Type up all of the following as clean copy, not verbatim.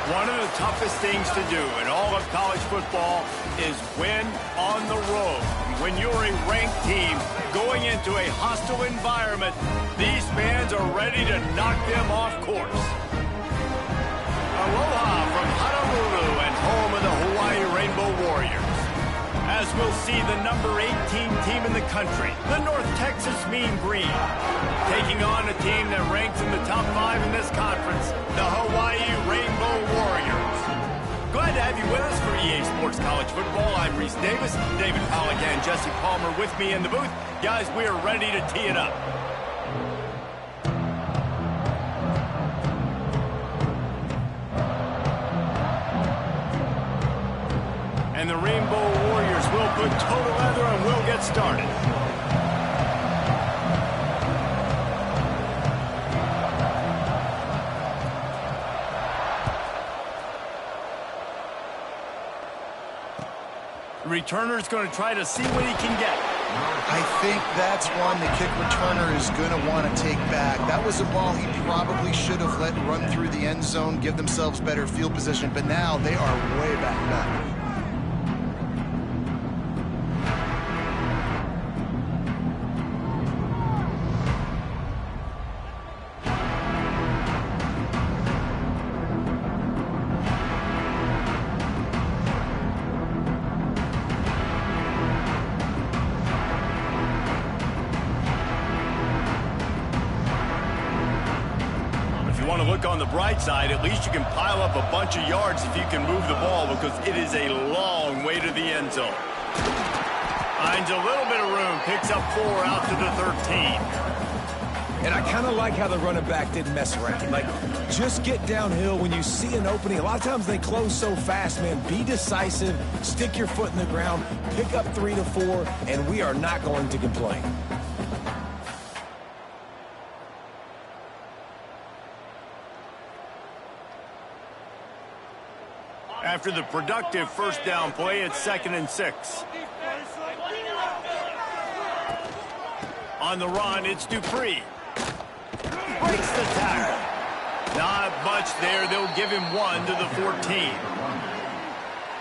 One of the toughest things to do in all of college football is win on the road. When you're a ranked team going into a hostile environment, these fans are ready to knock them off course. Aloha from Honolulu and home of the Hawaii Rainbow Warriors. As we'll see the number 18 team in the country, the North Texas Mean Green, taking on a team that ranks in the top 5 in this conference, the Hawaii Rainbow Warriors. Glad to have you with us for EA Sports College Football. I'm Reese Davis, David Pollack and Jesse Palmer with me in the booth. Guys, we are ready to tee it up. And the Rainbow Warriors will put total leather and we'll get started. The returner's going to try to see what he can get. I think that's one the kick returner is going to want to take back. That was a ball he probably should have let run through the end zone, give themselves better field position, but now they are way back. Want to look on the bright side, at least you can pile up a bunch of yards if you can move the ball, because it is a long way to the end zone. Finds a little bit of room, picks up 4 out to the 13. And I kind of like how the running back didn't mess around. Like, just get downhill when you see an opening. A lot of times they close so fast, man. Be decisive, stick your foot in the ground, pick up 3 to 4, and we are not going to complain. After the productive first down play, it's 2nd and 6. On the run, it's Dupree. Breaks the tackle. Not much there. They'll give him 1 to the 14.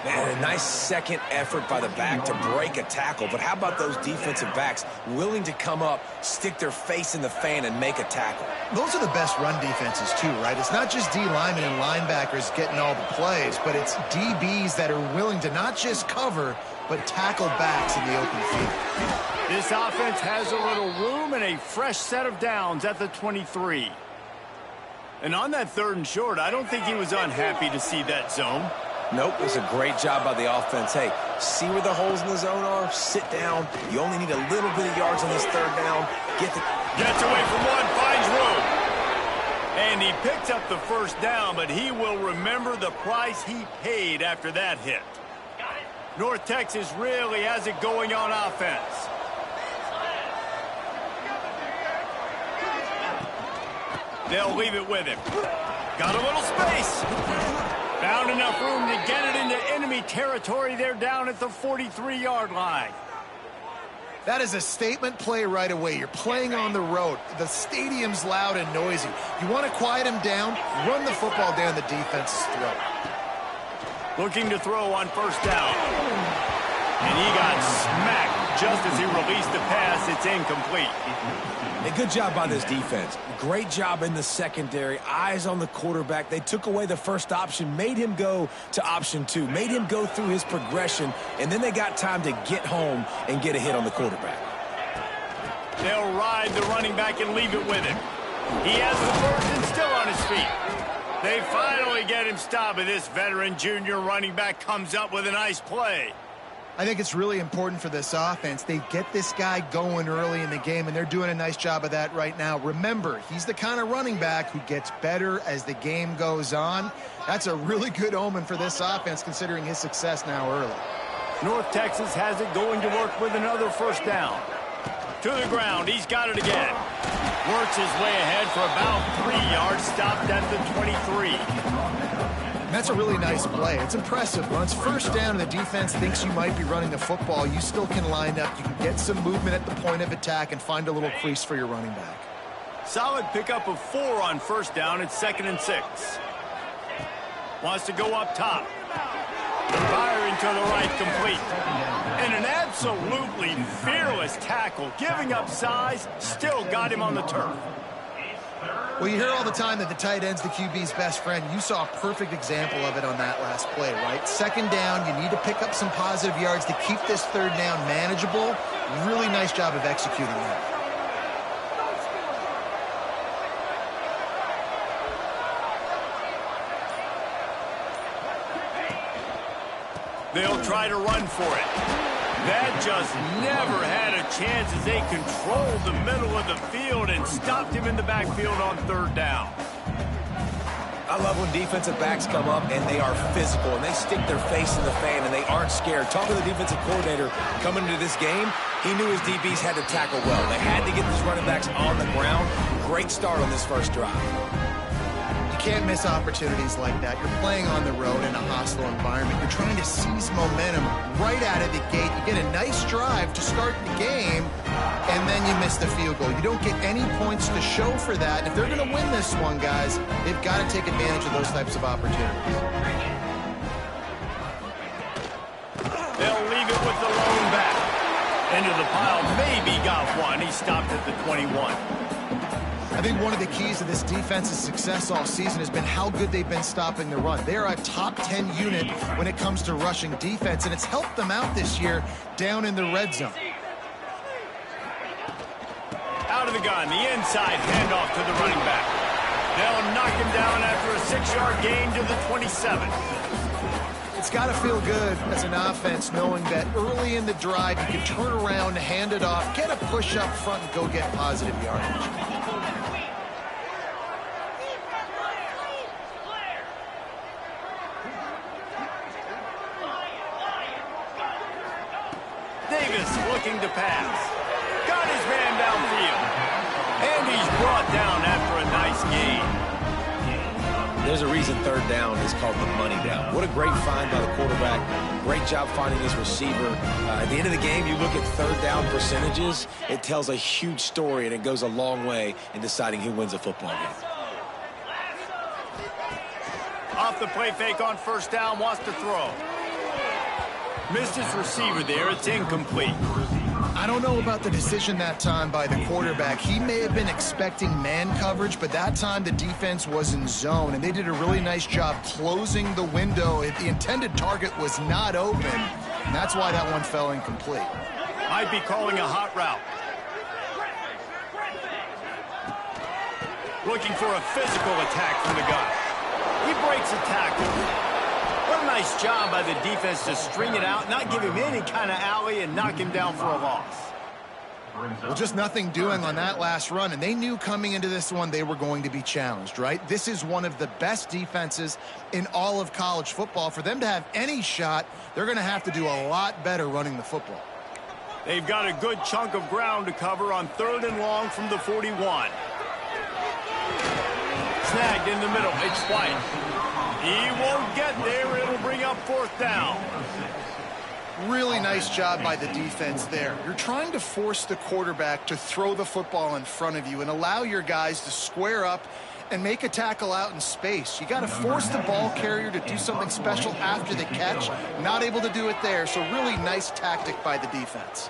Man, a nice second effort by the back to break a tackle. But how about those defensive backs willing to come up, stick their face in the fan, and make a tackle? Those are the best run defenses, too, right? It's not just D linemen and linebackers getting all the plays, but it's DBs that are willing to not just cover, but tackle backs in the open field. This offense has a little room and a fresh set of downs at the 23. And on that 3rd and short, I don't think he was unhappy to see that zone. Nope, it was a great job by the offense. Hey, see where the holes in the zone are? Sit down. You only need a little bit of yards on this 3rd down. Gets away from one, finds room. And he picks up the first down, but he will remember the price he paid after that hit. North Texas really has it going on offense. They'll leave it with him. Got a little space. Found enough room to get it into enemy territory. They're down at the 43-yard line. That is a statement play right away. You're playing on the road. The stadium's loud and noisy. You want to quiet him down, run the football down the defense's throat. Looking to throw on first down. And he got smacked just as he released the pass. It's incomplete. A good job by this defense. Great job in the secondary. Eyes on the quarterback. They took away the first option, made him go to option 2, made him go through his progression, and then they got time to get home and get a hit on the quarterback. They'll ride the running back and leave it with him. He has the first and still on his feet. They finally get him stopped, and this veteran junior running back comes up with a nice play. I think it's really important for this offense. They get this guy going early in the game, and they're doing a nice job of that right now. Remember, he's the kind of running back who gets better as the game goes on. That's a really good omen for this offense, considering his success now early. North Texas has it going to work with another first down. To the ground, he's got it again. Works his way ahead for about 3 yards, stopped at the 23. That's a really nice play. It's impressive. When it's first down and the defense thinks you might be running the football, you still can line up. You can get some movement at the point of attack and find a little crease for your running back. Solid pickup of 4 on first down. It's 2nd and 6. Wants to go up top. Firing to the right, complete. And an absolutely fearless tackle. Giving up size, still got him on the turf. Well, you hear all the time that the tight end's the QB's best friend. You saw a perfect example of it on that last play, right? 2nd down, you need to pick up some positive yards to keep this 3rd down manageable. Really nice job of executing that. They'll try to run for it. That just never had a chance as they controlled the middle of the field and stopped him in the backfield on 3rd down. I love when defensive backs come up and they are physical and they stick their face in the fan and they aren't scared. Talking to the defensive coordinator coming into this game, he knew his DBs had to tackle well. They had to get these running backs on the ground. Great start on this first drive. You can't miss opportunities like that. You're playing on the road in a hostile environment. You're trying to seize momentum right out of the gate. You get a nice drive to start the game, and then you miss the field goal. You don't get any points to show for that. And if they're going to win this one, guys, they've got to take advantage of those types of opportunities. They'll leave it with the lone back. Into the pile, maybe got one. He stopped at the 21. I think one of the keys to this defense's success all season has been how good they've been stopping the run. They are a top 10 unit when it comes to rushing defense, and it's helped them out this year down in the red zone. Out of the gun, the inside handoff to the running back. They'll knock him down after a 6-yard gain to the 27. It's got to feel good as an offense knowing that early in the drive you can turn around, hand it off, get a push up front, and go get positive yardage. Looking to pass. Got his man downfield. And he's brought down after a nice gain. There's a reason 3rd down is called the money down. What a great find by the quarterback. Great job finding his receiver. At the end of the game, you look at 3rd down percentages. It tells a huge story, and it goes a long way in deciding who wins a football game. Off the play fake on first down, wants to throw. Missed his receiver there. It's incomplete. I don't know about the decision that time by the quarterback. He may have been expecting man coverage, but that time the defense was in zone, and they did a really nice job closing the window. The intended target was not open, and that's why that one fell incomplete. Might be calling a hot route. Looking for a physical attack from the gun. He breaks a tackle. What a nice job by the defense to string it out, not give him any kind of alley, and knock him down for a loss. Well, just nothing doing on that last run, and they knew coming into this one they were going to be challenged, right? This is one of the best defenses in all of college football. For them to have any shot, they're going to have to do a lot better running the football. They've got a good chunk of ground to cover on 3rd and long from the 41. Snagged in the middle. It's White. He won't get there. It'll bring up 4th down. Really nice job by the defense there. You're trying to force the quarterback to throw the football in front of you and allow your guys to square up and make a tackle out in space. You got to force the ball carrier to do something special after the catch. Not able to do it there, so really nice tactic by the defense.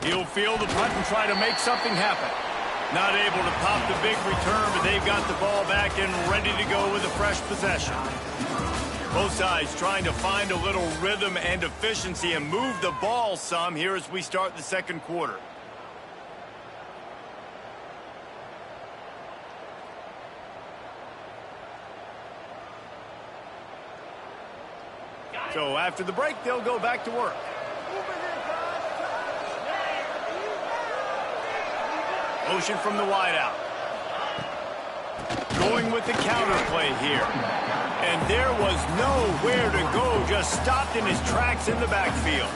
He'll field the punt and try to make something happen. Not able to pop the big return, but they've got the ball back and ready to go with a fresh possession. Both sides trying to find a little rhythm and efficiency and move the ball some here as we start the 2nd quarter. So after the break, they'll go back to work. Motion from the wideout. Going with the counter play here. And there was nowhere to go, just stopped in his tracks in the backfield.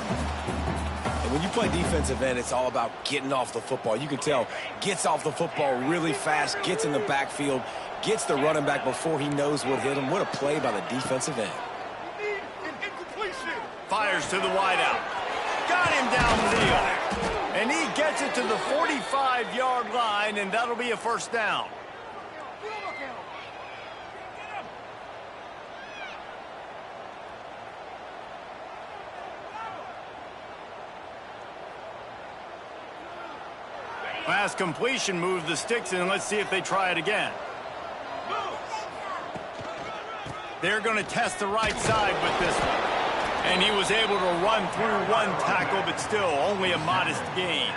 And when you play defensive end, it's all about getting off the football. You can tell, gets off the football really fast, gets in the backfield, gets the running back before he knows what hit him. What a play by the defensive end. Fires to the wideout. Got him downfield. And he gets it to the 45-yard line, and that'll be a first down. Pass completion moves the sticks in. Let's see if they try it again. They're going to test the right side with this one. And he was able to run through one tackle, but still only a modest gain.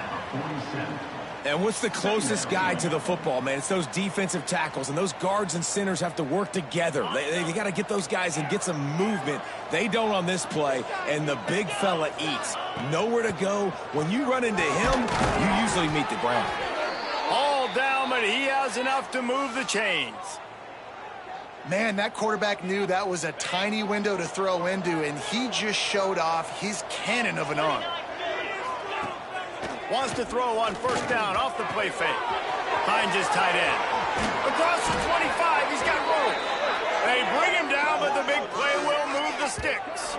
And what's the closest guy to the football, man? It's those defensive tackles, and those guards and centers have to work together. They got to get those guys and get some movement. They don't on this play, and the big fella eats. Nowhere to go. When you run into him, you usually meet the ground. All down, but he has enough to move the chains. Man, that quarterback knew that was a tiny window to throw into, and he just showed off his cannon of an arm. Wants to throw on first down off the play fake. Finds his tight end. Across the 25, he's got room. They bring him down, but the big play will move the sticks.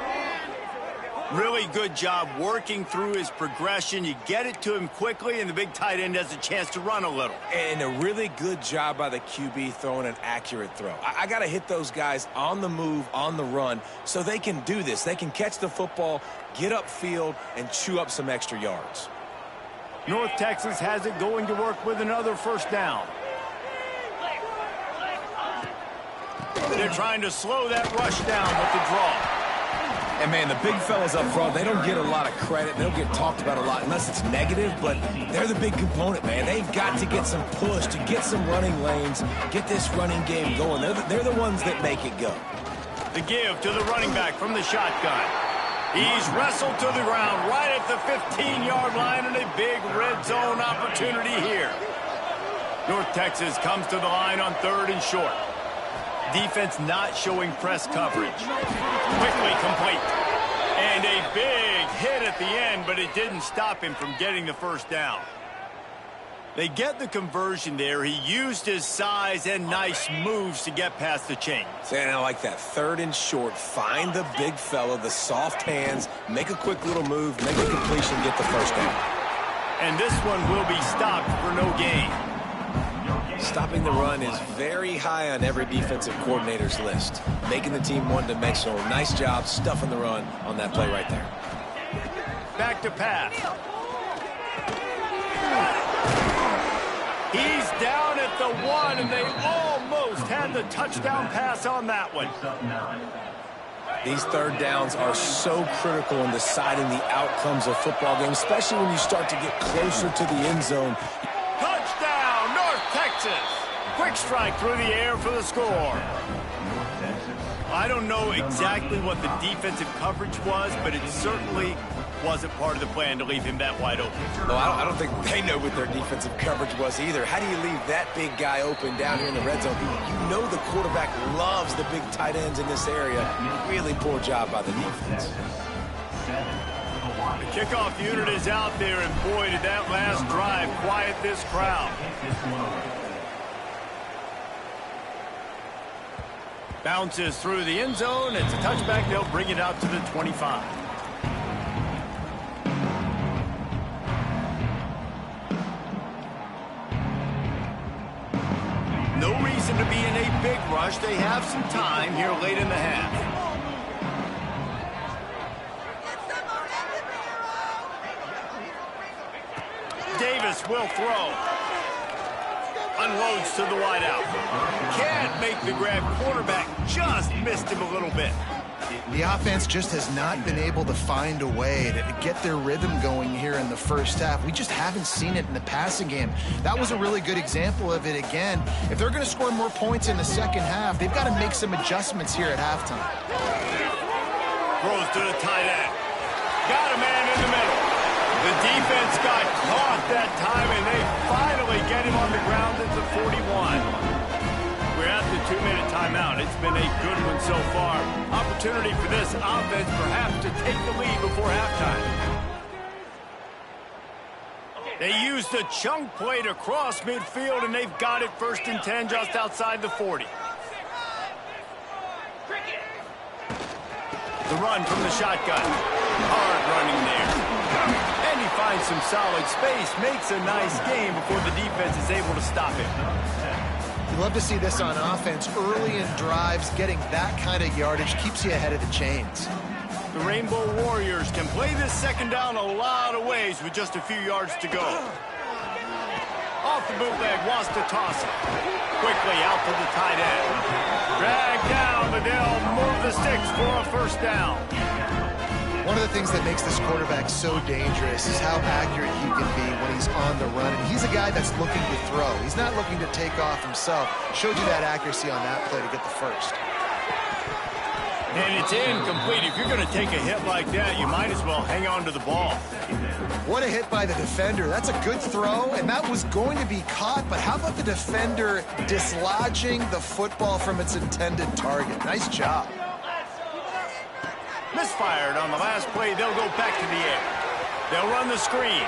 Really good job working through his progression. You get it to him quickly, and the big tight end has a chance to run a little. And a really good job by the QB throwing an accurate throw. I got to hit those guys on the move, on the run, so they can do this. They can catch the football, get upfield, and chew up some extra yards. North Texas has it going to work with another first down. They're trying to slow that rush down with the draw. And, man, the big fellas up front, they don't get a lot of credit. They don't get talked about a lot unless it's negative, but they're the big component, man. They've got to get some push, to get some running lanes, get this running game going. They're the ones that make it go. The give to the running back from the shotgun. He's wrestled to the ground right at the 15-yard line, and a big red zone opportunity here. North Texas comes to the line on 3rd and short. Defense not showing press coverage. Quickly complete. And a big hit at the end, but it didn't stop him from getting the first down. They get the conversion there. He used his size and nice moves to get past the chains. And I like that 3rd and short. Find the big fella, the soft hands, make a quick little move, make a completion, get the first down. And this one will be stopped for no gain. Stopping the run is very high on every defensive coordinator's list. Making the team one-dimensional. Nice job stuffing the run on that play right there. Back to pass. He's down at the 1, and they almost had the touchdown pass on that one. These 3rd downs are so critical in deciding the outcomes of football games, especially when you start to get closer to the end zone. Touchdown, North Texas. Quick strike through the air for the score. I don't know exactly what the defensive coverage was, but it certainly wasn't part of the plan to leave him that wide open. Well, I don't think they know what their defensive coverage was either. How do you leave that big guy open down here in the red zone? You know the quarterback loves the big tight ends in this area. Really poor job by the defense. The kickoff unit is out there, and boy, did that last drive quiet this crowd. Bounces through the end zone. It's a touchback. They'll bring it out to the 25. No reason to be in a big rush. They have some time here late in the half. Davis will throw. Unloads to the wideout. Can't make the grab. Quarterback just missed him a little bit. The offense just has not been able to find a way to get their rhythm going here in the first half. We just haven't seen it in the passing game. That was a really good example of it again. If they're going to score more points in the second half, they've got to make some adjustments here at halftime. Throws to the tight end. Got a man in the middle. The defense got caught that time, and they finally get him on the ground at the 41. We're 2-minute timeout. It's been a good one so far. Opportunity for this offense perhaps to take the lead before halftime. They used a chunk play to cross midfield, and they've got it 1st and 10 just outside the 40. The run from the shotgun. Hard running there. And he finds some solid space, makes a nice game before the defense is able to stop him. You love to see this on offense. Early in drives, getting that kind of yardage keeps you ahead of the chains. The Rainbow Warriors can play this 2nd down a lot of ways with just a few yards to go. Off the bootleg, wants to toss it. Quickly out to the tight end. Drag down, but they'll move the sticks for a 1st down. One of the things that makes this quarterback so dangerous is how accurate he can be when he's on the run. And he's a guy that's looking to throw. He's not looking to take off himself. Showed you that accuracy on that play to get the 1st. And it's incomplete. If you're going to take a hit like that, you might as well hang on to the ball. What a hit by the defender. That's a good throw, and that was going to be caught. But how about the defender dislodging the football from its intended target? Nice job. Misfired on the last play. They'll go back to the air. They'll run the screen.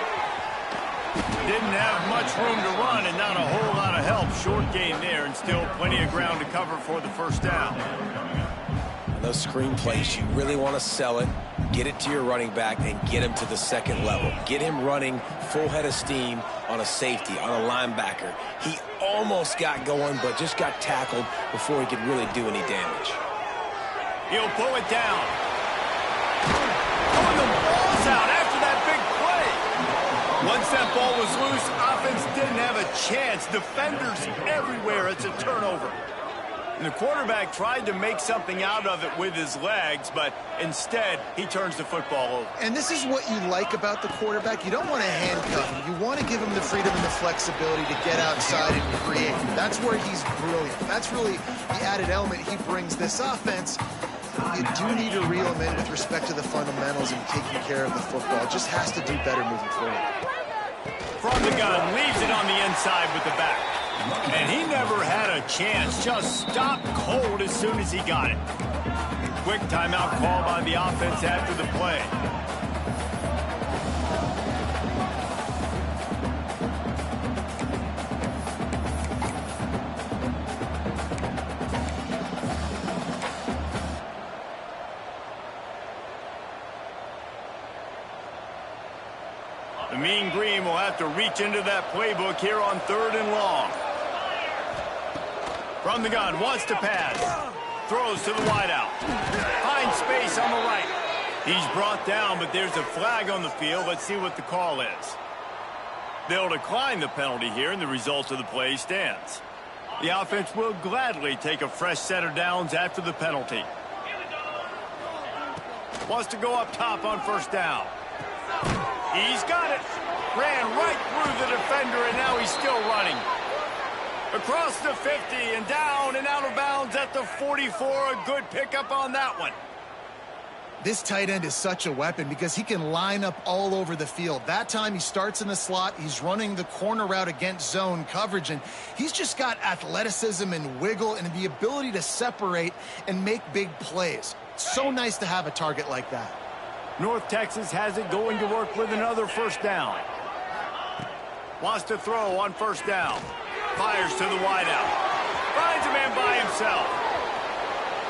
Didn't have much room to run and not a whole lot of help. Short gain there and still plenty of ground to cover for the 1st down. Those screen plays, you really want to sell it, get it to your running back, and get him to the 2nd level. Get him running full head of steam on a safety, on a linebacker. He almost got going, but just got tackled before he could really do any damage. He'll pull it down. Throwing the balls out after that big play. Once that ball was loose, offense didn't have a chance. Defenders everywhere. It's a turnover. And the quarterback tried to make something out of it with his legs, but instead, he turns the football over. And this is what you like about the quarterback. You don't want to handcuff him. You want to give him the freedom and the flexibility to get outside and create. That's where he's brilliant. That's really the added element he brings this offense. You do need to reel him in with respect to the fundamentals and taking care of the football. Just has to do better moving forward. From the gun, leaves it on the inside with the back. And he never had a chance, just stopped cold as soon as he got it. Quick timeout call by the offense after the play. The Mean Green will have to reach into that playbook here on 3rd and long. From the gun, wants to pass. Throws to the wideout. Finds space on the right. He's brought down, but there's a flag on the field. Let's see what the call is. They'll decline the penalty here, and the result of the play stands. The offense will gladly take a fresh set of downs after the penalty. Wants to go up top on 1st down. He's got it. Ran right through the defender, and now he's still running. Across the 50 and down and out of bounds at the 44. A good pickup on that one. This tight end is such a weapon because he can line up all over the field. That time he starts in the slot. He's running the corner route against zone coverage, and he's just got athleticism and wiggle and the ability to separate and make big plays. It's so nice to have a target like that. North Texas has it going to work with another 1st down. Wants to throw on 1st down. Fires to the wideout. Finds a man by himself.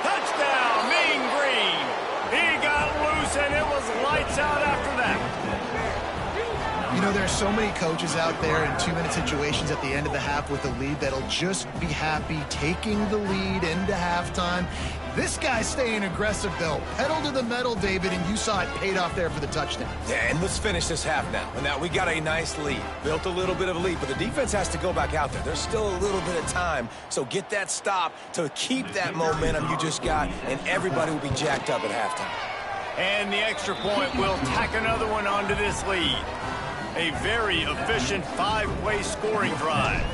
Touchdown, Mean Green. He got loose, and it was lights out after that. You know, there's so many coaches out there in 2-minute situations at the end of the half with the lead that'll just be happy taking the lead into halftime. This guy's staying aggressive, though. Pedal to the metal, David, and you saw it paid off there for the touchdown. Yeah, and let's finish this half now. And now we got a nice lead. Built a little bit of a lead, but the defense has to go back out there. There's still a little bit of time, so get that stop to keep that momentum you just got, and everybody will be jacked up at halftime. And the extra point will tack another one onto this lead. A very efficient 5-play scoring drive.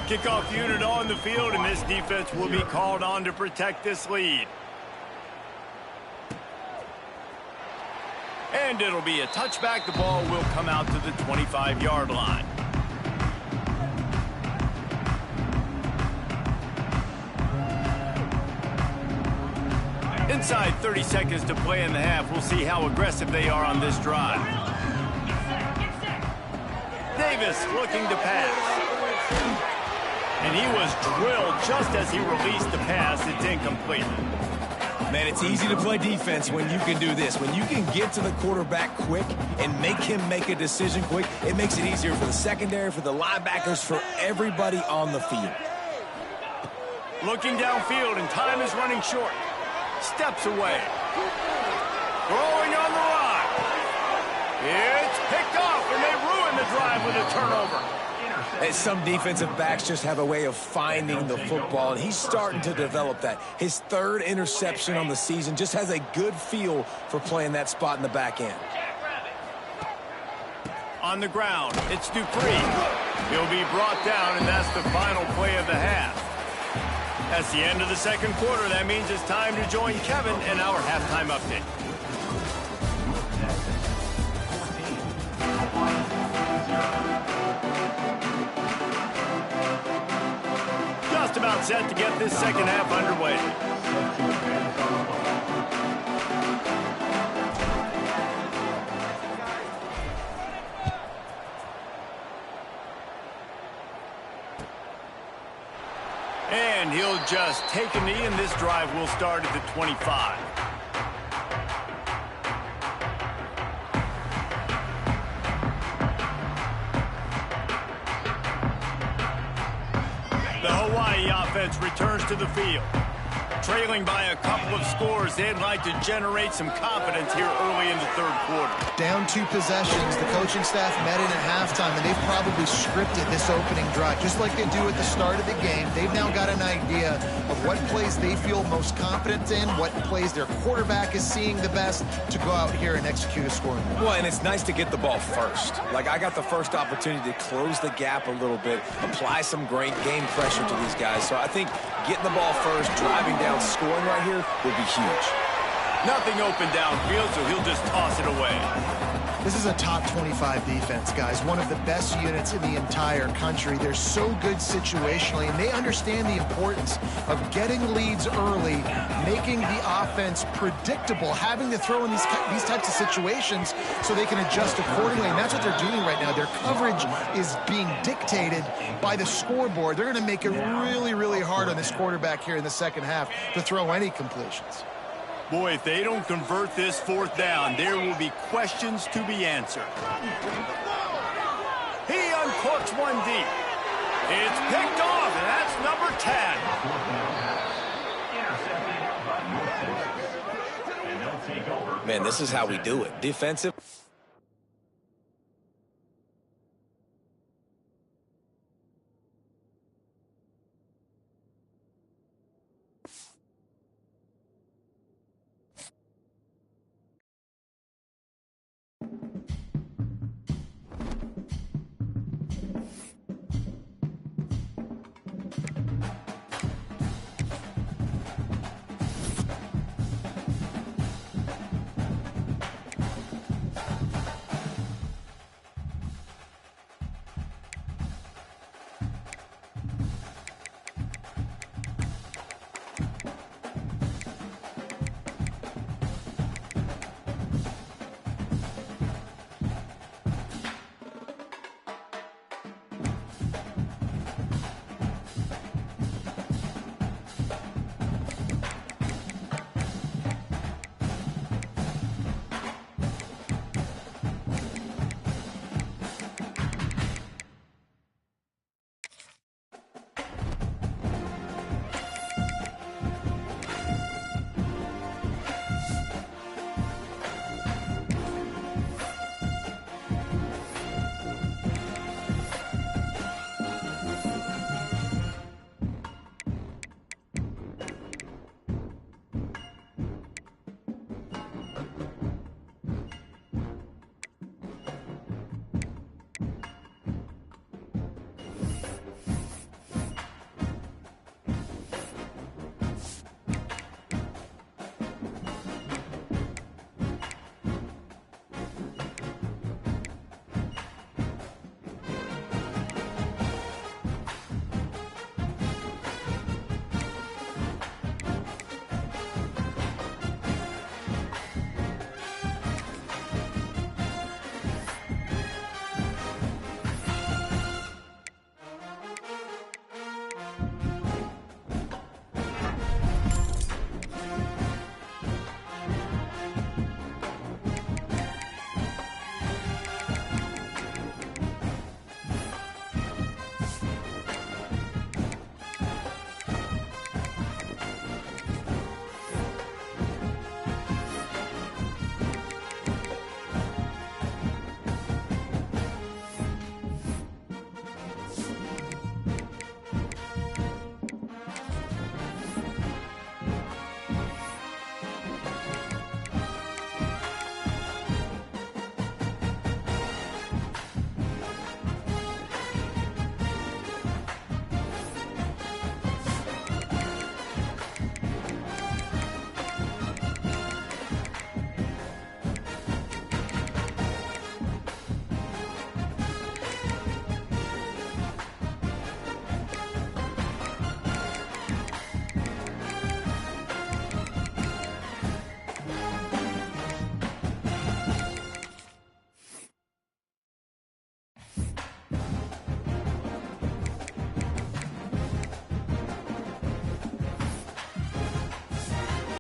Kickoff unit on the field, and this defense will be called on to protect this lead. And it'll be a touchback. The ball will come out to the 25-yard line. Inside 30 seconds to play in the half. We'll see how aggressive they are on this drive. Davis looking to pass. And he was drilled just as he released the pass. It's incomplete. Man, it's easy to play defense when you can do this. When you can get to the quarterback quick and make him make a decision quick, it makes it easier for the secondary, for the linebackers, for everybody on the field. Looking downfield, and time is running short. Steps away. Throwing on the run. It's picked off, and they ruin the drive with a turnover. And some defensive backs just have a way of finding the football, and he's starting to develop that. His third interception on the season, just has a good feel for playing that spot in the back end. On the ground, it's Dupree. He'll be brought down, and that's the final play of the half. That's the end of the second quarter. That means it's time to join Kevin in our halftime update. Just about set to get this second half underway. And he'll just take a knee, and this drive will start at the 25. The Hawaii offense returns to the field. Trailing by a couple of scores, they'd like to generate some confidence here early in the third quarter. Down 2 possessions, the coaching staff met in at halftime, and they've probably scripted this opening drive. Just like they do at the start of the game, they've now got an idea of what plays they feel most confident in, what plays their quarterback is seeing the best to go out here and execute a scoring. Well, and it's nice to get the ball first. Like, I got the first opportunity to close the gap a little bit, apply some great game pressure to these guys. So I think getting the ball first, driving down, scoring right here would be huge. Nothing open downfield, so he'll just toss it away. This is a top 25 defense, guys. One of the best units in the entire country. They're so good situationally, and they understand the importance of getting leads early, making the offense predictable, having to throw in these types of situations so they can adjust accordingly. And that's what they're doing right now. Their coverage is being dictated by the scoreboard. They're going to make it really, really hard on this quarterback here in the second half to throw any completions. Boy, if they don't convert this fourth down, there will be questions to be answered. He uncorks one deep. It's picked off, and that's number 10. Man, this is how we do it. Defensive.